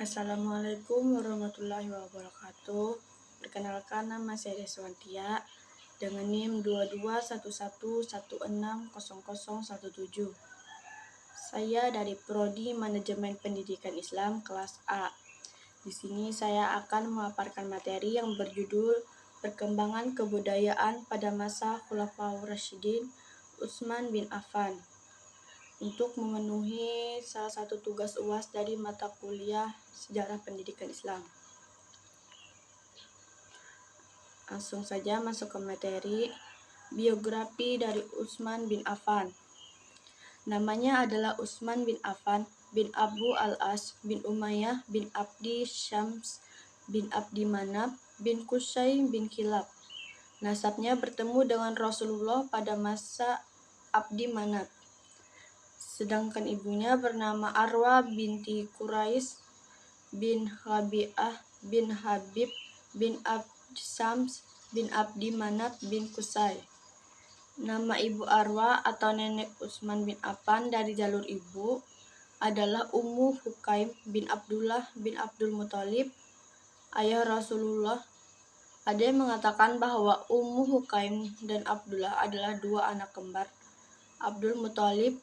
Assalamualaikum warahmatullahi wabarakatuh. Perkenalkan, nama saya Deswantia dengan NIM 2211160017. Saya dari Prodi Manajemen Pendidikan Islam kelas A. Di sini saya akan memaparkan materi yang berjudul Perkembangan Kebudayaan pada Masa Khulafaur Rasyidin Utsman bin Affan, untuk memenuhi salah satu tugas UAS dari mata kuliah Sejarah Pendidikan Islam. Langsung saja masuk ke materi. Biografi dari Utsman bin Affan. Namanya adalah Utsman bin Affan bin Abu al-As bin Umayyah bin Abdi Syams bin Abdi Manaf bin Qusay bin Kilab. Nasabnya bertemu dengan Rasulullah pada masa Abdi Manaf. Sedangkan ibunya bernama Arwa binti Quraisy bin Rabi'ah bin Habib bin Abd Syams bin Abdi Manaf bin Qusay. Nama ibu Arwa atau nenek Utsman bin Affan dari jalur ibu adalah Ummu Hukaim bin Abdullah bin Abdul Muthalib, ayah Rasulullah. Ada yang mengatakan bahwa Ummu Hukaim dan Abdullah adalah dua anak kembar Abdul Muthalib,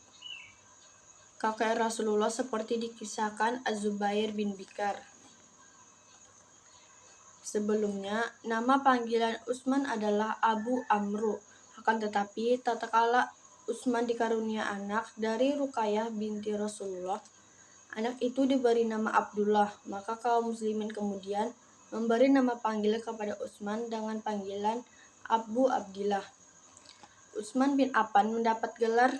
kakek Rasulullah, seperti dikisahkan Az-Zubair bin Bikar. Sebelumnya, nama panggilan Utsman adalah Abu Amru. Akan tetapi, tatkala Utsman dikarunia anak dari Ruqayyah binti Rasulullah, anak itu diberi nama Abdullah. Maka kaum muslimin kemudian memberi nama panggilan kepada Utsman dengan panggilan Abu Abdillah. Utsman bin Affan mendapat gelar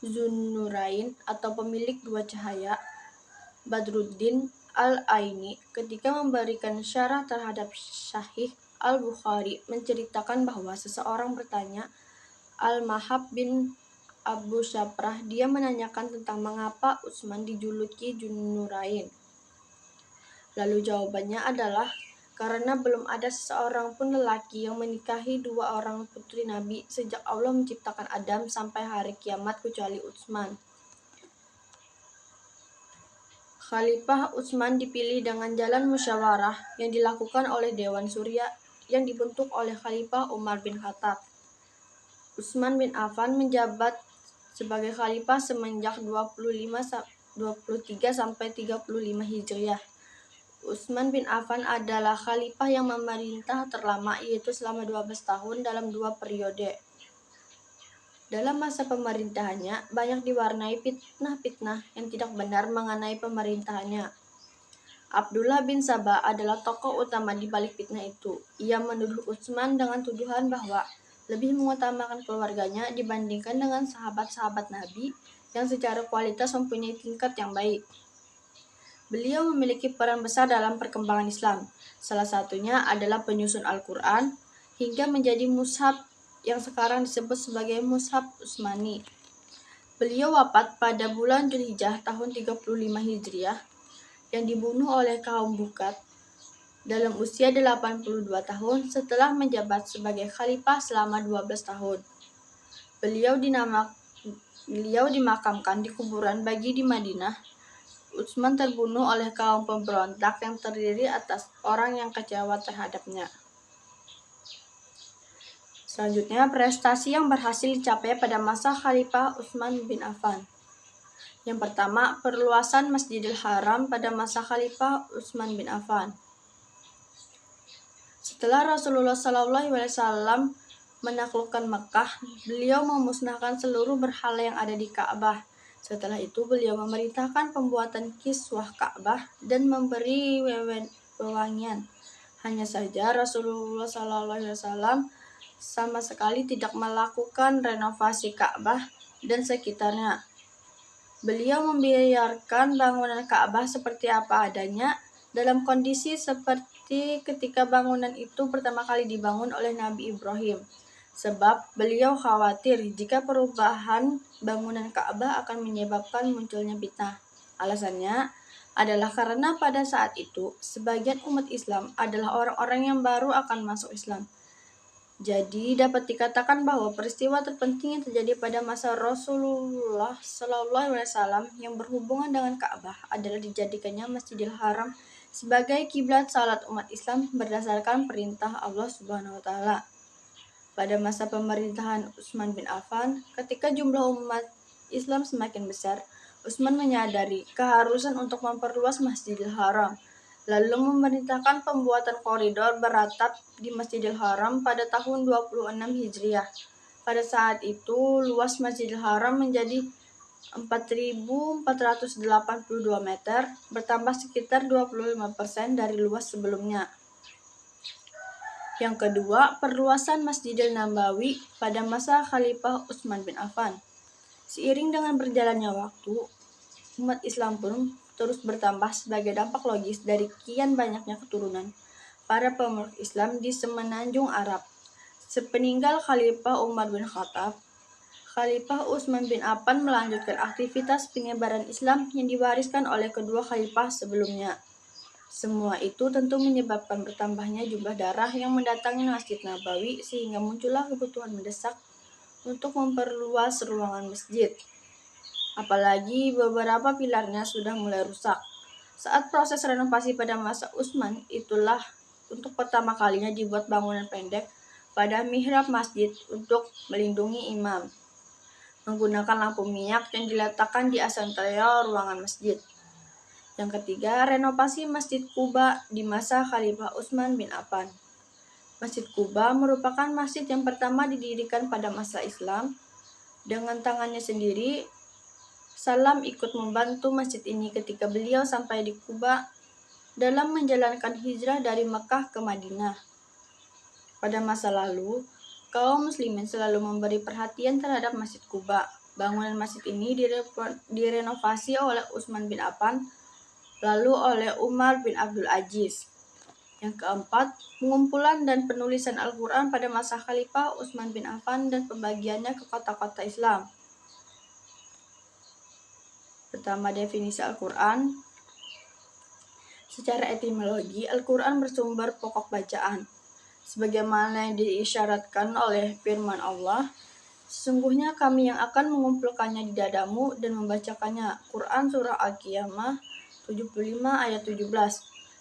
Zunnurain atau pemilik dua cahaya, Badruddin Al-Aini, ketika memberikan syarah terhadap Sahih Al-Bukhari, menceritakan bahwa seseorang bertanya Al-Mahab bin Abu Syaprah. Dia menanyakan tentang mengapa Utsman dijuluki Zunnurain. Lalu jawabannya adalah karena belum ada seseorang pun lelaki yang menikahi dua orang putri Nabi sejak Allah menciptakan Adam sampai hari kiamat kecuali Utsman. Khalifah Utsman dipilih dengan jalan musyawarah yang dilakukan oleh Dewan Surya yang dibentuk oleh Khalifah Umar bin Khattab. Utsman bin Affan menjabat sebagai khalifah semenjak 23 sampai 35 Hijriah. Utsman bin Affan adalah khalifah yang memerintah terlama, yaitu selama 12 tahun dalam dua periode. Dalam masa pemerintahannya, banyak diwarnai fitnah-fitnah yang tidak benar mengenai pemerintahannya. Abdullah bin Sabah adalah tokoh utama di balik fitnah itu. Ia menuduh Utsman dengan tuduhan bahwa lebih mengutamakan keluarganya dibandingkan dengan sahabat-sahabat Nabi yang secara kualitas mempunyai tingkat yang baik. Beliau memiliki peran besar dalam perkembangan Islam. Salah satunya adalah penyusun Al-Quran hingga menjadi mushaf yang sekarang disebut sebagai Mushaf Utsmani. Beliau wafat pada bulan Dzulhijjah tahun 35 Hijriah yang dibunuh oleh kaum Bukat dalam usia 82 tahun setelah menjabat sebagai khalifah selama 12 tahun. Beliau dimakamkan di kuburan Baqi di Madinah. Utsman terbunuh oleh kaum pemberontak yang terdiri atas orang yang kecewa terhadapnya. Selanjutnya, prestasi yang berhasil dicapai pada masa Khalifah Utsman bin Affan. Yang pertama, perluasan Masjidil Haram pada masa Khalifah Utsman bin Affan. Setelah Rasulullah SAW menaklukkan Mekah, beliau memusnahkan seluruh berhala yang ada di Ka'bah. Setelah itu, beliau memerintahkan pembuatan kiswah Ka'bah dan memberi wewangian. Hanya saja Rasulullah SAW sama sekali tidak melakukan renovasi Ka'bah dan sekitarnya. Beliau membiarkan bangunan Ka'bah seperti apa adanya, dalam kondisi seperti ketika bangunan itu pertama kali dibangun oleh Nabi Ibrahim. Sebab beliau khawatir jika perubahan bangunan Ka'bah akan menyebabkan munculnya fitnah. Alasannya adalah karena pada saat itu sebagian umat Islam adalah orang-orang yang baru akan masuk Islam. Jadi dapat dikatakan bahwa peristiwa terpenting yang terjadi pada masa Rasulullah Shallallahu Alaihi Wasallam yang berhubungan dengan Ka'bah adalah dijadikannya Masjidil Haram sebagai kiblat salat umat Islam berdasarkan perintah Allah Subhanahu Wa Taala. Pada masa pemerintahan Utsman bin Affan, ketika jumlah umat Islam semakin besar, Utsman menyadari keharusan untuk memperluas Masjidil Haram, lalu memerintahkan pembuatan koridor beratap di Masjidil Haram pada tahun 26 Hijriah. Pada saat itu, luas Masjidil Haram menjadi 4.482 meter, bertambah sekitar 25% dari luas sebelumnya. Yang kedua, perluasan Masjidil Nabawi pada masa Khalifah Utsman bin Affan. Seiring dengan berjalannya waktu, umat Islam pun terus bertambah sebagai dampak logis dari kian banyaknya keturunan para pemeluk Islam di semenanjung Arab. Sepeninggal Khalifah Umar bin Khattab, Khalifah Utsman bin Affan melanjutkan aktivitas penyebaran Islam yang diwariskan oleh kedua khalifah sebelumnya. Semua itu tentu menyebabkan bertambahnya jumlah darah yang mendatangi Masjid Nabawi sehingga muncullah kebutuhan mendesak untuk memperluas ruangan masjid. Apalagi beberapa pilarnya sudah mulai rusak. Saat proses renovasi pada masa Utsman, itulah untuk pertama kalinya dibuat bangunan pendek pada mihrab masjid untuk melindungi imam, menggunakan lampu minyak yang diletakkan di antara ruangan masjid. Yang ketiga, renovasi Masjid Quba di masa Khalifah Utsman bin Affan. Masjid Quba merupakan masjid yang pertama didirikan pada masa Islam. Dengan tangannya sendiri, Salam ikut membantu masjid ini ketika beliau sampai di Quba dalam menjalankan hijrah dari Mekah ke Madinah. Pada masa lalu, kaum muslimin selalu memberi perhatian terhadap Masjid Quba. Bangunan masjid ini direnovasi oleh Utsman bin Affan, lalu oleh Umar bin Abdul Aziz. Yang keempat, pengumpulan dan penulisan Al-Quran pada masa Khalifah Utsman bin Affan dan pembagiannya ke kota-kota Islam. Pertama, definisi Al-Quran. Secara etimologi, Al-Quran bersumber pokok bacaan. Sebagaimana yang diisyaratkan oleh firman Allah, sesungguhnya kami yang akan mengumpulkannya di dadamu dan membacakannya. Quran Surah Al-Qiyamah 75 ayat 17.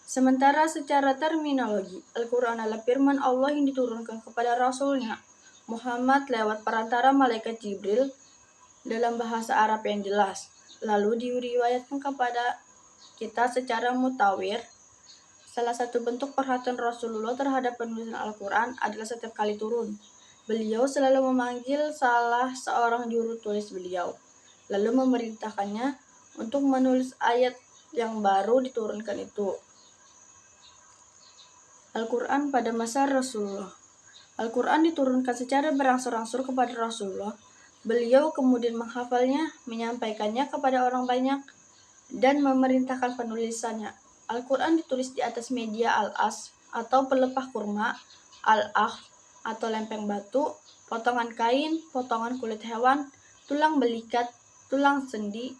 Sementara secara terminologi, Al-Quran adalah firman Allah yang diturunkan kepada Rasulnya Muhammad lewat perantara malaikat Jibril dalam bahasa Arab yang jelas, lalu diriwayatkan kepada kita secara mutawir. Salah satu bentuk perhatian Rasulullah terhadap penulisan Al-Quran adalah setiap kali turun, beliau selalu memanggil salah seorang juru tulis beliau, lalu memerintahkannya untuk menulis ayat yang baru diturunkan itu. Al-Quran pada masa Rasulullah. Al-Quran diturunkan secara berangsur-angsur kepada Rasulullah. Beliau kemudian menghafalnya, menyampaikannya kepada orang banyak, dan memerintahkan penulisannya. Al-Quran ditulis di atas media al-as atau pelepah kurma, al-akh atau lempeng batu, potongan kain, potongan kulit hewan, tulang belikat, tulang sendi,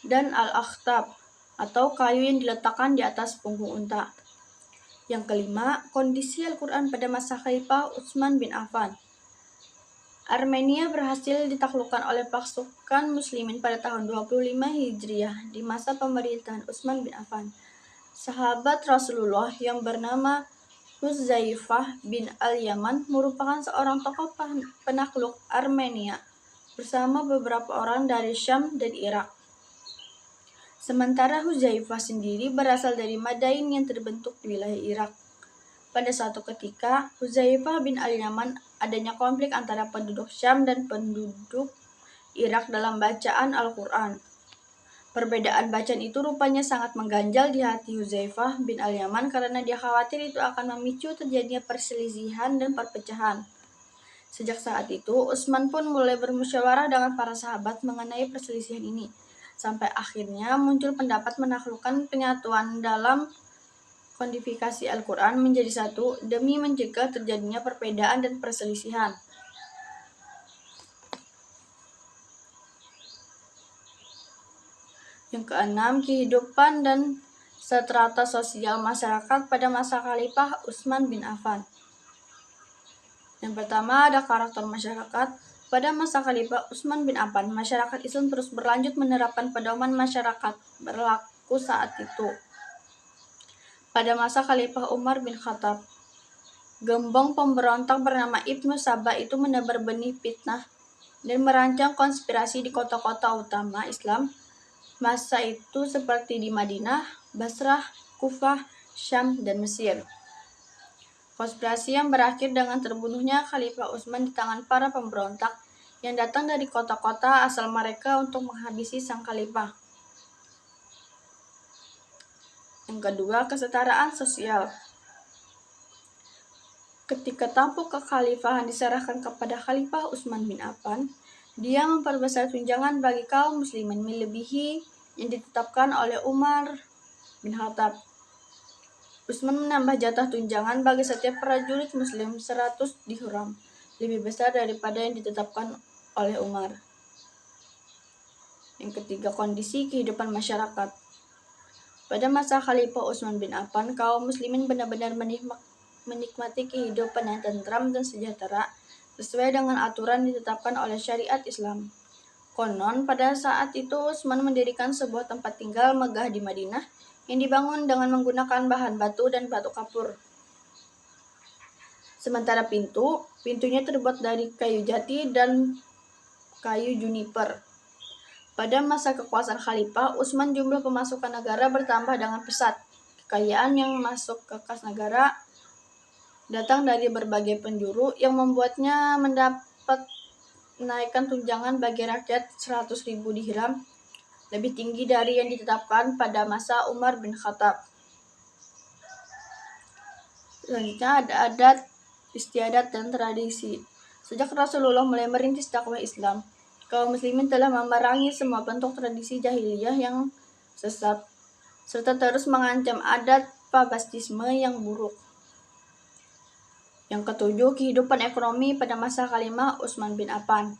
dan al-akhtab atau kayu yang diletakkan di atas punggung unta. Yang kelima, kondisi Al-Quran pada masa Khalifah Utsman bin Affan. Armenia berhasil ditaklukkan oleh pasukan muslimin pada tahun 25 Hijriah di masa pemerintahan Utsman bin Affan. Sahabat Rasulullah yang bernama Hudzaifah bin al-Yaman merupakan seorang tokoh penakluk Armenia bersama beberapa orang dari Syam dan Irak. Sementara Hudzaifah sendiri berasal dari Madain yang terbentuk di wilayah Irak. Pada suatu ketika, Hudzaifah bin al-Yaman adanya konflik antara penduduk Syam dan penduduk Irak dalam bacaan Al-Quran. Perbedaan bacaan itu rupanya sangat mengganjal di hati Hudzaifah bin al-Yaman karena dia khawatir itu akan memicu terjadinya perselisihan dan perpecahan. Sejak saat itu, Utsman pun mulai bermusyawarah dengan para sahabat mengenai perselisihan ini, sampai akhirnya muncul pendapat menaklukkan penyatuan dalam kodifikasi Al-Quran menjadi satu demi mencegah terjadinya perbedaan dan perselisihan. Yang keenam, kehidupan dan strata sosial masyarakat pada masa Khalifah Utsman bin Affan. Yang pertama ada karakter masyarakat. Pada masa Khalifah Utsman bin Affan, masyarakat Islam terus berlanjut menerapkan pedoman masyarakat berlaku saat itu. Pada masa Khalifah Umar bin Khattab, gembong pemberontak bernama Ibnu Sabah itu menebar benih fitnah dan merancang konspirasi di kota-kota utama Islam masa itu seperti di Madinah, Basrah, Kufah, Syam, dan Mesir. Konspirasi yang berakhir dengan terbunuhnya Khalifah Utsman di tangan para pemberontak yang datang dari kota-kota asal mereka untuk menghabisi sang khalifah. Yang kedua, kesetaraan sosial. Ketika tampuk kekhalifahan diserahkan kepada Khalifah Utsman bin Affan, dia memperbesar tunjangan bagi kaum muslimin melebihi yang ditetapkan oleh Umar bin Khattab. Utsman menambah jatah tunjangan bagi setiap prajurit muslim 100 dirham, lebih besar daripada yang ditetapkan oleh Umar. Yang ketiga, kondisi kehidupan masyarakat. Pada masa Khalifah Utsman bin Affan, kaum muslimin benar-benar menikmati kehidupan yang tentram dan sejahtera sesuai dengan aturan ditetapkan oleh syariat Islam. Konon, pada saat itu Utsman mendirikan sebuah tempat tinggal megah di Madinah yang dibangun dengan menggunakan bahan batu dan batu kapur. Sementara pintunya terbuat dari kayu jati dan kayu juniper. Pada masa kekuasaan Khalifah, Utsman jumlah pemasukan negara bertambah dengan pesat. Kekayaan yang masuk ke kas negara datang dari berbagai penjuru yang membuatnya mendapat menaikkan tunjangan bagi rakyat 100.000 dirham, lebih tinggi dari yang ditetapkan pada masa Umar bin Khattab. Selanjutnya ada adat, istiadat, dan tradisi. Sejak Rasulullah mulai merintis dakwah Islam, kaum muslimin telah memerangi semua bentuk tradisi jahiliyah yang sesat, serta terus mengancam adat pabastisme yang buruk. Yang ketujuh, kehidupan ekonomi pada masa Khalifah Utsman bin Affan.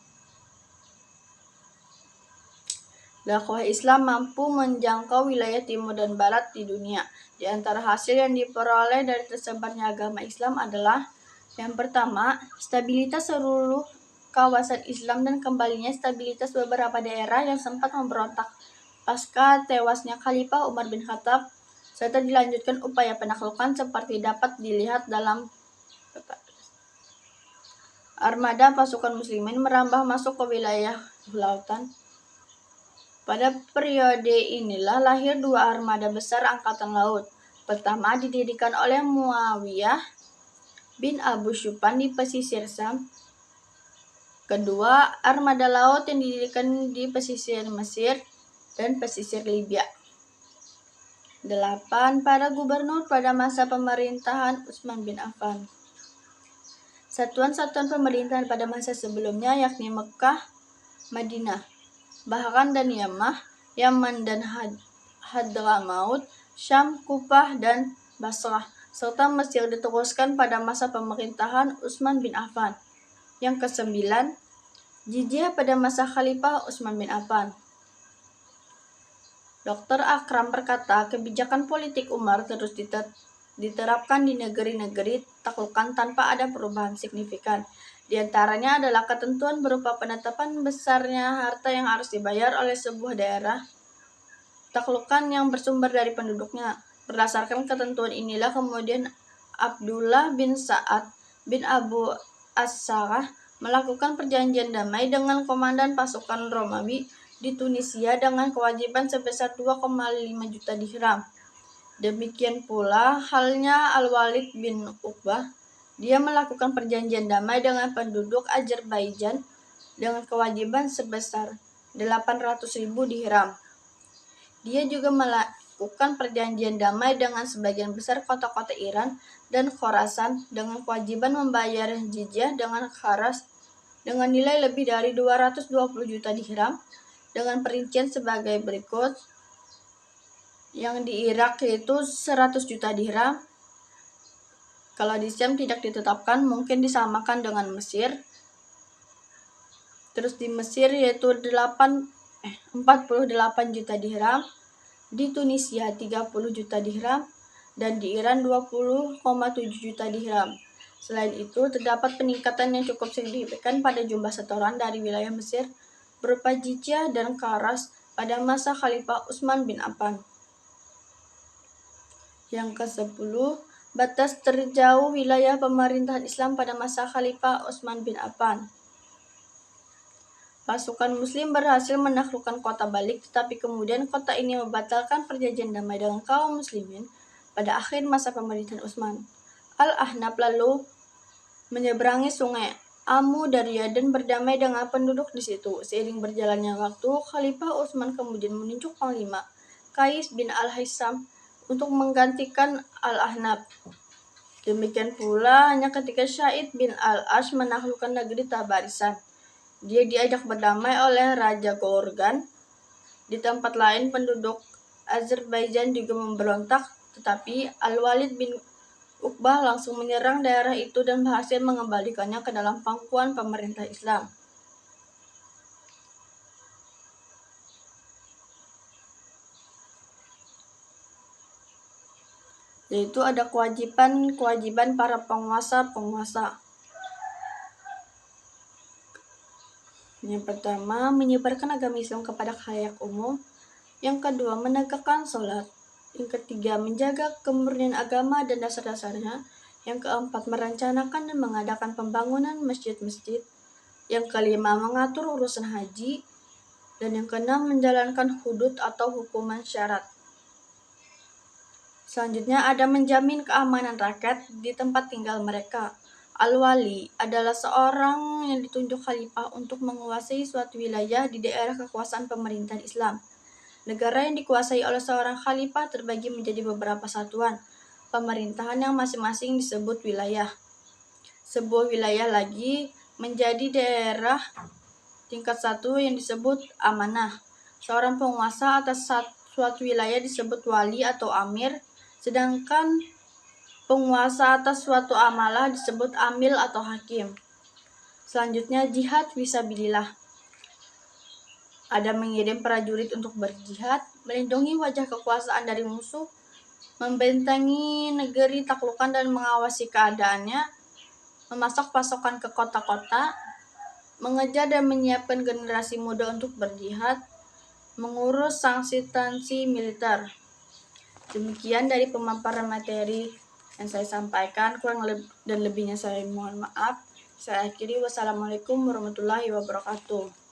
Dakwah Islam mampu menjangkau wilayah timur dan barat di dunia. Di antara hasil yang diperoleh dari tersebarnya agama Islam adalah: yang pertama, stabilitas seluruh kawasan Islam dan kembalinya stabilitas beberapa daerah yang sempat memberontak pasca tewasnya Khalifah Umar bin Khattab, serta dilanjutkan upaya penaklukan seperti dapat dilihat dalam armada pasukan muslimin merambah masuk ke wilayah lautan. Pada periode inilah lahir dua armada besar angkatan laut. Pertama didirikan oleh Muawiyah bin Abu Sufyan di pesisir Syam. Kedua, armada laut yang didirikan di pesisir Mesir dan pesisir Libya. 8. Para gubernur pada masa pemerintahan Utsman bin Affan. Satuan-satuan pemerintahan pada masa sebelumnya yakni Mekah, Madinah, Bahran dan Yaman dan Hadramaut, Syam, Kufah, dan Basrah, serta Mesir diteruskan pada masa pemerintahan Utsman bin Affan. Yang ke-9, jizyah pada masa Khalifah Utsman bin Affan. Dr. Akram berkata, kebijakan politik Umar terus diterapkan di negeri-negeri taklukan tanpa ada perubahan signifikan. Di antaranya adalah ketentuan berupa penetapan besarnya harta yang harus dibayar oleh sebuah daerah taklukan yang bersumber dari penduduknya. Berdasarkan ketentuan inilah kemudian Abdullah bin Sa'ad bin Abu As-Sarah melakukan perjanjian damai dengan komandan pasukan Romawi di Tunisia dengan kewajiban sebesar 2,5 juta dirham. Demikian pula halnya Al-Walid bin Uqbah. Dia melakukan perjanjian damai dengan penduduk Azerbaijan dengan kewajiban sebesar 800.000 dirham. Dia juga melakukan perjanjian damai dengan sebagian besar kota-kota Iran dan Khorasan dengan kewajiban membayar jizyah dengan kharas dengan nilai lebih dari 220 juta dirham dengan perincian sebagai berikut. Yang di Irak yaitu 100 juta dirham. Kalau di Syam tidak ditetapkan, mungkin disamakan dengan Mesir. Terus di Mesir yaitu 48 juta dirham, di Tunisia 30 juta dirham, dan di Iran 20,7 juta dirham. Selain itu, terdapat peningkatan yang cukup signifikan pada jumlah setoran dari wilayah Mesir berupa jizyah dan karas pada masa Khalifah Utsman bin Affan. Yang ke-10, batas terjauh wilayah pemerintahan Islam pada masa Khalifah Utsman bin Affan. Pasukan Muslim berhasil menaklukkan kota Balik, tetapi kemudian kota ini membatalkan perjanjian damai dengan kaum Muslimin pada akhir masa pemerintahan Utsman. Al-Ahnaf lalu menyeberangi sungai Amu Darya dan berdamai dengan penduduk di situ. Seiring berjalannya waktu, Khalifah Utsman kemudian menunjuk panglima Qais bin Al-Haisam untuk menggantikan Al-Ahnaf. Demikian pula hanya ketika Syahid bin Al-As menaklukkan negeri Tabarisan. Dia diajak berdamai oleh Raja Gorgan. Di tempat lain penduduk Azerbaijan juga memberontak, tetapi Al-Walid bin Uqbah langsung menyerang daerah itu dan berhasil mengembalikannya ke dalam pangkuan pemerintah Islam. Yaitu ada kewajiban para penguasa. Yang pertama, menyebarkan agama Islam kepada khalayak umum. Yang kedua, menegakkan sholat. Yang ketiga, menjaga kemurnian agama dan dasar-dasarnya. Yang keempat, merencanakan dan mengadakan pembangunan masjid-masjid. Yang kelima, mengatur urusan haji. Dan yang keenam, menjalankan hudud atau hukuman syarat. Selanjutnya ada menjamin keamanan rakyat di tempat tinggal mereka. Al-Wali adalah seorang yang ditunjuk khalifah untuk menguasai suatu wilayah di daerah kekuasaan pemerintahan Islam. Negara yang dikuasai oleh seorang khalifah terbagi menjadi beberapa satuan pemerintahan yang masing-masing disebut wilayah. Sebuah wilayah lagi menjadi daerah tingkat satu yang disebut amanah. Seorang penguasa atas suatu wilayah disebut wali atau amir, sedangkan penguasa atas suatu amalah disebut amil atau hakim. Selanjutnya, jihad fisabilillah. Ada mengirim prajurit untuk berjihad, melindungi wajah kekuasaan dari musuh, membentengi negeri taklukan dan mengawasi keadaannya, memasak pasokan ke kota-kota, mengejar dan menyiapkan generasi muda untuk berjihad, mengurus sanksi militer. Demikian dari pemaparan materi yang saya sampaikan, kurang dan lebihnya saya mohon maaf. Saya akhiri, wassalamualaikum warahmatullahi wabarakatuh.